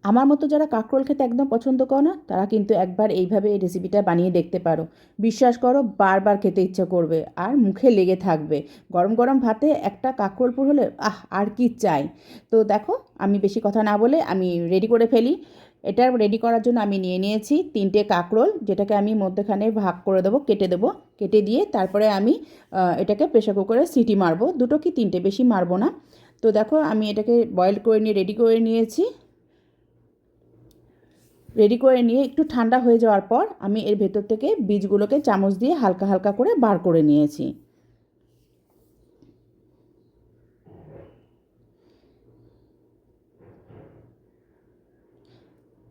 আমার মতো যারা কাঁকরোল খেতে একদম পছন্দ করো না, তারা কিন্তু একবার এইভাবে এই রেসিপিটা বানিয়ে দেখতে পারো। বিশ্বাস করো, বারবার খেতে ইচ্ছা করবে আর মুখে লেগে থাকবে। গরম গরম ভাতে একটা কাঁকরোল পুর হলে আর কি চাই। তো দেখো, আমি বেশি কথা না বলে আমি রেডি করে ফেলি। এটা রেডি করার জন্য আমি নিয়ে নিয়েছি 3টে কাঁকরোল, যেটাকে আমি মধ্যখানে ভাগ করে দেবো, কেটে দেবো। কেটে দিয়ে তারপরে আমি এটাকে প্রেশার কুকারে সিটি মারবো, 2টো কি 3টে, বেশি মারবো না। তো দেখো, আমি এটাকে বয়েল করে নিয়ে রেডি করে নিয়েছি। রেডি করে নিয়ে একটু ঠান্ডা হয়ে যাওয়ার পর আমি এর ভেতর থেকে বীজগুলোকে চামচ দিয়ে হালকা হালকা করে বার করে নিয়েছি।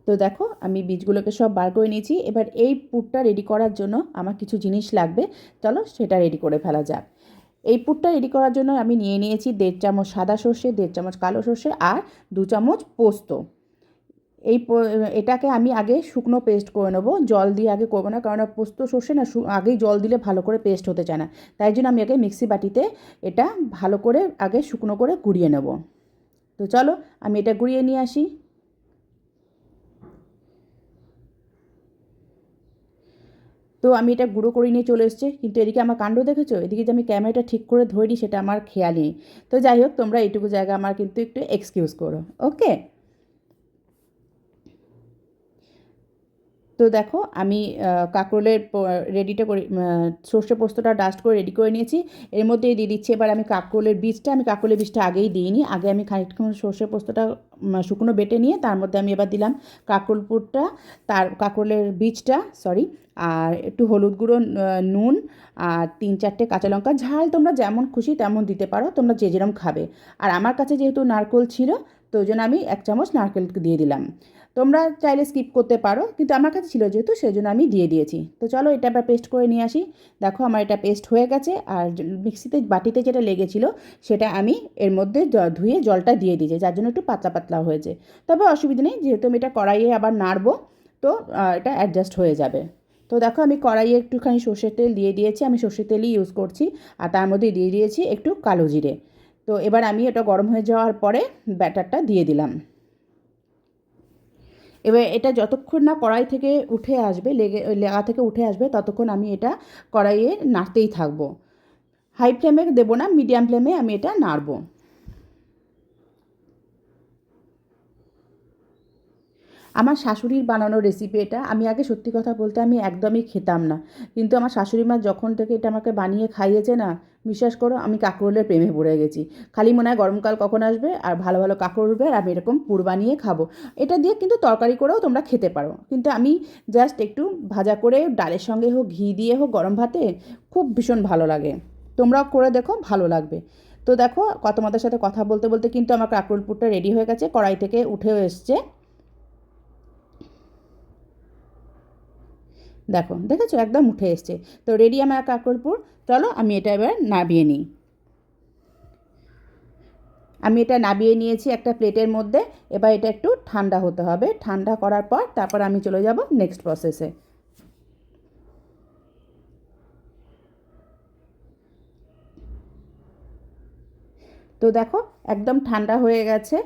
তো দেখো, আমি বীজগুলোকে সব বার করে নিয়েছি। এবার এই পুরটা রেডি করার জন্য আমার কিছু জিনিস লাগবে। চলো সেটা রেডি করে ফেলা যাক। এই পুরটা রেডি করার জন্য আমি নিয়ে নিয়েছি 1.5 চামচ সাদা সর্ষে, 1.5 চামচ কালো সর্ষে আর 2 চামচ পোস্ত। এটাকে আমি আগে শুকনো পেস্ট করে নেবো, জল দিয়ে আগে করবো না, কারণ পোস্ত সর্ষে না আগেই জল দিলে ভালো করে পেস্ট হতে চায় না। তাই জন্য আমি আগে মিক্সি বাটিতে এটা ভালো করে আগে শুকনো করে গুঁড়িয়ে নেব। তো চলো, আমি এটা গুঁড়িয়ে নিয়ে আসি। তো আমি এটা গুঁড়ো করে নিয়ে চলে এসেছি, কিন্তু এদিকে আমার কাণ্ড দেখেছো, এদিকে যে আমি ক্যামেরাটা ঠিক করে ধরি সেটা আমার খেয়ালই নেই। তো যাই হোক, তোমরা এইটুকু জায়গা আমার কিন্তু একটু এক্সকিউজ করো, ওকে। তো দেখো, আমি কাঁকরোলের রেডিটা করে সর্ষে পোস্তটা ডাস্ট করে রেডি করে নিয়েছি। এর মধ্যেই দিয়ে দিচ্ছি এবার আমি কাঁকরোলের বীজটা। আমি কাঁকরোলের বীজটা আগেই দিইনি, আগে আমি খানিকক্ষণ সর্ষে পোস্তটা শুকনো বেটে নিয়ে তার মধ্যে আমি এবার দিলাম কাঁকরোল পুরটা, তার কাঁকরোলের বীজটা, সরি। আর একটু হলুদ গুঁড়ো, নুন, আর 3-4টে কাঁচা লঙ্কা। ঝাল তোমরা যেমন খুশি তেমন দিতে পারো, তোমরা যে যেরকম খাবে। আর আমার কাছে যেহেতু নারকেল ছিল, তো ওই জন্য আমি 1 চামচ নারকেল দিয়ে দিলাম। তোমরা চাইলে স্কিপ করতে পারো, কিন্তু আমার কাছে ছিল যেহেতু সেই জন্য আমি দিয়ে দিয়েছি। তো চলো, এটা আবার পেস্ট করে নিয়ে আসি। দেখো, আমার এটা পেস্ট হয়ে গেছে। আর মিক্সিতে বাটিতে যেটা লেগেছিল সেটা আমি এর মধ্যে ধুয়ে জলটা দিয়ে দিয়েছি, যার জন্য একটু পাতলা পাতলা হয়েছে। তবে অসুবিধা নেই, যেহেতু আমি এটা কড়াইয়ে আবার নাড়বো, তো এটা অ্যাডজাস্ট হয়ে যাবে। তো দেখো, আমি কড়াইয়ে একটুখানি সর্ষের তেল দিয়ে দিয়েছি, আমি সর্ষের তেলই ইউজ করছি। আর তার মধ্যে দিয়ে দিয়েছি একটু কালো জিরে। তো এবার আমি এটা গরম হয়ে যাওয়ার পরে ব্যাটারটা দিয়ে দিলাম। এবার এটা যতক্ষণ না কড়াই থেকে উঠে আসবে, লেগা থেকে উঠে আসবে, ততক্ষণ আমি এটা কড়াইয়ে নাড়তেই থাকবো। হাই ফ্লেমে দেবো না, মিডিয়াম ফ্লেমে আমি এটা নাড়বো। আমার শাশুড়ির বানানো রেসিপি এটা। আমি আগে সত্যি কথা বলতে আমি একদমই খেতাম না, কিন্তু আমার শাশুড়ি মা যখন থেকে এটা আমাকে বানিয়ে খাইয়েছে না, বিশ্বাস করো, আমি কাঁকরোলের প্রেমে পড়ে গেছি। খালি মনে হয় গরমকাল কখন আসবে আর ভালো ভালো কাঁকরোল উঠবে আর আমি এরকম পুর বানিয়ে খাবো। এটা দিয়ে কিন্তু তরকারি করেও তোমরা খেতে পারো, কিন্তু আমি জাস্ট একটু ভাজা করে ডালের সঙ্গে হোক, ঘি দিয়ে হোক, গরম ভাতে খুব ভীষণ ভালো লাগে। তোমরাও করে দেখো, ভালো লাগবে। তো দেখো, তোমাদের সাথে কথা বলতে বলতে কিন্তু আমার কাঁকরোল পুরটা রেডি হয়ে গেছে, কড়াই থেকে উঠেও এসছে। দেখো, দেখেছো, একদম উঠে এসছে। তো রেডি আমার কাকরপুর। চলো, আমি এটা এবার নাবিয়ে নিই। আমি এটা নাবিয়ে নিয়েছি একটা প্লেটের মধ্যে। এবার এটা একটু ঠান্ডা হতে হবে, ঠান্ডা করার পর তারপর আমি চলে যাব নেক্সট প্রসেসে। তো দেখো, একদম ঠান্ডা হয়ে গেছে।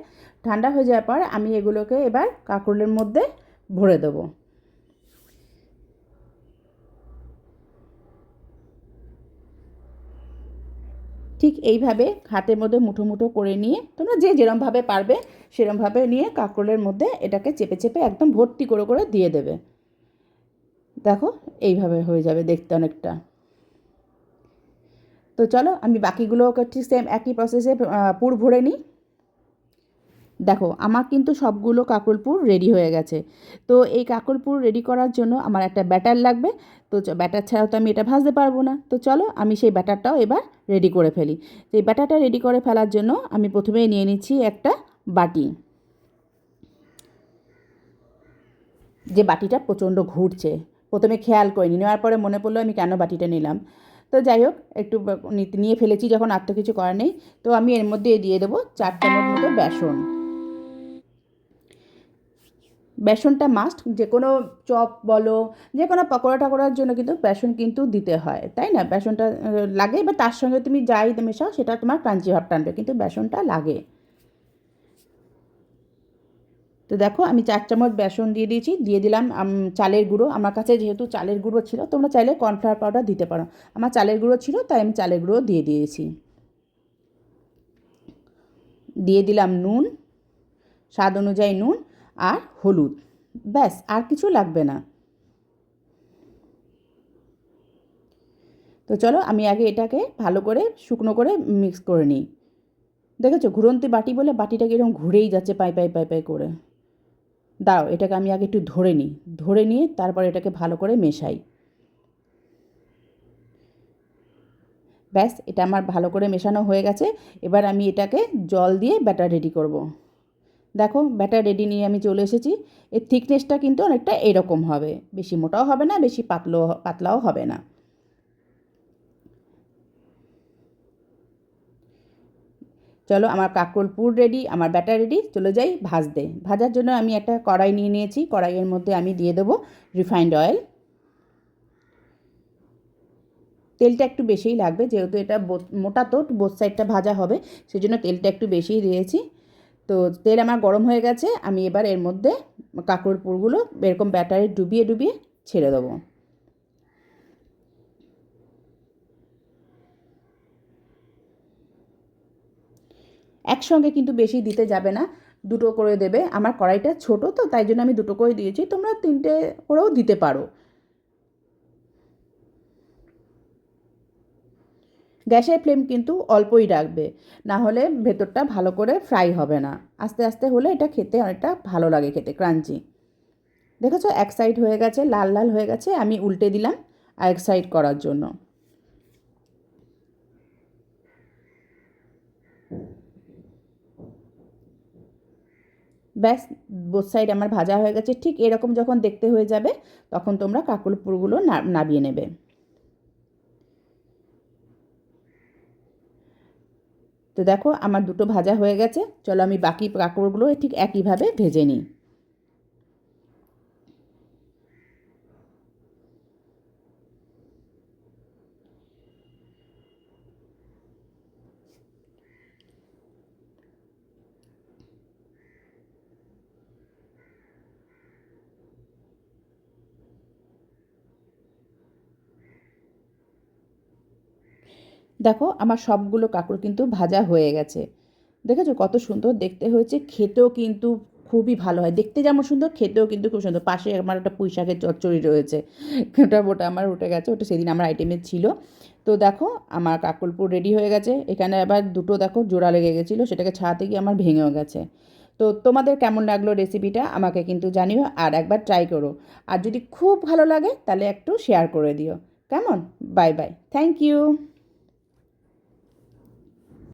ঠান্ডা হয়ে যাওয়ার পর আমি এগুলোকে এবার কাঁকরোলের মধ্যে ভরে দেবো। ঠিক এইভাবে হাতের মধ্যে মুঠো মুঠো করে নিয়ে, তোমরা যে যেরমভাবে পারবে সেরমভাবে নিয়ে কাঁকরোলের মধ্যে এটাকে চেপে চেপে একদম ভর্তি করে করে দিয়ে দেবে। দেখো, এইভাবে হয়ে যাবে দেখতে অনেকটা। তো চলো, আমি বাকিগুলোকে ঠিক সেম একই প্রসেসে পুর ভরে নিই। দেখো, আমার কিন্তু সবগুলো কাঁকরোল পুর রেডি হয়ে গেছে। তো এই কাঁকরোল পুর রেডি করার জন্য আমার একটা ব্যাটার লাগবে। তো ব্যাটার ছাড়াও তো আমি এটা ভাজতে পারবো না। তো চলো, আমি সেই ব্যাটারটাও এবার রেডি করে ফেলি। তো এই ব্যাটারটা রেডি করে ফেলার জন্য আমি প্রথমেই নিয়ে নিচ্ছি একটা বাটি। যে বাটিটা প্রচণ্ড ঘুরছে, প্রথমে খেয়াল করিনি, নেওয়ার পরে মনে পড়লো আমি কেন বাটিটা নিলাম। তো যাই হোক, একটু নিয়ে ফেলেছি যখন, আর তো কিছু করার নেই। তো আমি এর মধ্যে দিয়ে দেবো 4 চামচ মতো বেসন। বেসনটা মাস্ট, যে কোনো চপ বলো, যে কোনো পকোড়া টকোড়ার জন্য কিন্তু বেসন কিন্তু দিতে হয়, তাই না? বেসনটা লাগে, বা তার সঙ্গে তুমি যাই মেশাও সেটা তোমার ক্রাঞ্চি ভাবটা আনবে, কিন্তু বেসনটা লাগে। তো দেখো আমি 4 চামচ বেসন দিয়ে দিয়েছি, দিয়ে দিলাম চালের গুঁড়ো। আমার কাছে যেহেতু চালের গুঁড়ো ছিল, তোমরা চাইলে কর্নফ্লাওয়ার পাউডার দিতে পারো। আমার চালের গুঁড়ো ছিল তাই আমি চালের গুঁড়ো দিয়ে দিয়েছি। দিয়ে দিলাম নুন, স্বাদ অনুযায়ী নুন আর হলুদ, ব্যাস আর কিছু লাগবে না। তো চলো আমি আগে এটাকে ভালো করে শুকনো করে মিক্স করে নিই। দেখেছো ঘুরন্তি বাটি বলে বাটিটাকে এরকম ঘুরেই যাচ্ছে পাই পাই পাই পাই করে। দাও এটাকে আমি আগে একটু ধরে নিই, ধরে নিয়ে তারপর এটাকে ভালো করে মেশাই। ব্যাস এটা আমার ভালো করে মেশানো হয়ে গেছে। এবার আমি এটাকে জল দিয়ে ব্যাটার রেডি করব। দেখো ব্যাটার রেডি নিয়ে আমি চলে এসেছি। এর থিকনেসটা কিন্তু অনেকটা এরকম হবে, বেশি মোটাও হবে না, বেশি পাতলাও হবে না। চলো আমার কাঁকরোল পুর রেডি, আমার ব্যাটার রেডি, চলে যাই ভাজতে। ভাজার জন্য আমি একটা কড়াই নিয়ে নিয়েছি, কড়াইয়ের মধ্যে আমি দিয়ে দেবো রিফাইন্ড অয়েল। তেলটা একটু বেশিই লাগবে, যেহেতু এটা মোটা তো বোথ সাইডটা ভাজা হবে, সেই জন্য তেলটা একটু বেশিই দিয়েছি। তো তেল আমার গরম হয়ে গেছে, আমি এবার এর মধ্যে কাঁকরোল পুরগুলো এরকম ব্যাটারে ডুবিয়ে ডুবিয়ে ছেড়ে দেবো। একসঙ্গে কিন্তু বেশি দিতে যাবে না, দুটো করে দেবে। আমার কড়াইটা ছোটো তো তাই জন্য আমি দুটো করে দিয়েছি, তোমরা 3টে করেও দিতে পারো। গ্যাসের ফ্লেম কিন্তু অল্পই রাখবে, না হলে ভেতরটা ভালো করে ফ্রাই হবে না। আস্তে আস্তে হলে এটা খেতে অনেকটা ভালো লাগে, খেতে ক্রাঞ্চি। দেখেছো এক সাইড হয়ে গেছে, লাল লাল হয়ে গেছে, আমি উল্টে দিলাম আরেক সাইড করার জন্য। ব্যাস বোথ সাইড আমার ভাজা হয়ে গেছে। ঠিক এরকম যখন দেখতে হয়ে যাবে তখন তোমরা কাঁকরোল পুরগুলো নাবিয়ে নেবে। তো দেখো আমার দুটো ভাজা হয়ে গেছে, চলো আমি বাকি কাঁকরোলগুলো ঠিক একইভাবে ভেজে নিই। দেখো আমার সবগুলো কাঁকরোল কিন্তু ভাজা হয়ে গেছে। দেখেছো কত সুন্দর দেখতে হয়েছে, খেতেও কিন্তু খুবই ভালো হয়। দেখতে যেমন সুন্দর, খেতেও কিন্তু খুব সুন্দর। পাশে আমার একটা পুঁই শাকের চচ্চড়ি রয়েছে, ওটা আমার উঠে গেছে, ওটা সেদিন আমার আইটেমে ছিল। তো দেখো আমার কাকরোলপুর রেডি হয়ে গেছে। এখানে আবার দুটো দেখো জোড়া লেগে গেছিলো, সেটাকে ছাড়াতে গিয়ে আমার ভেঙেও গেছে। তো তোমাদের কেমন লাগলো রেসিপিটা আমাকে কিন্তু জানিও, আর একবার ট্রাই করো। আর যদি খুব ভালো লাগে তাহলে একটু শেয়ার করে দিও। কেমন? Bye bye, thank you.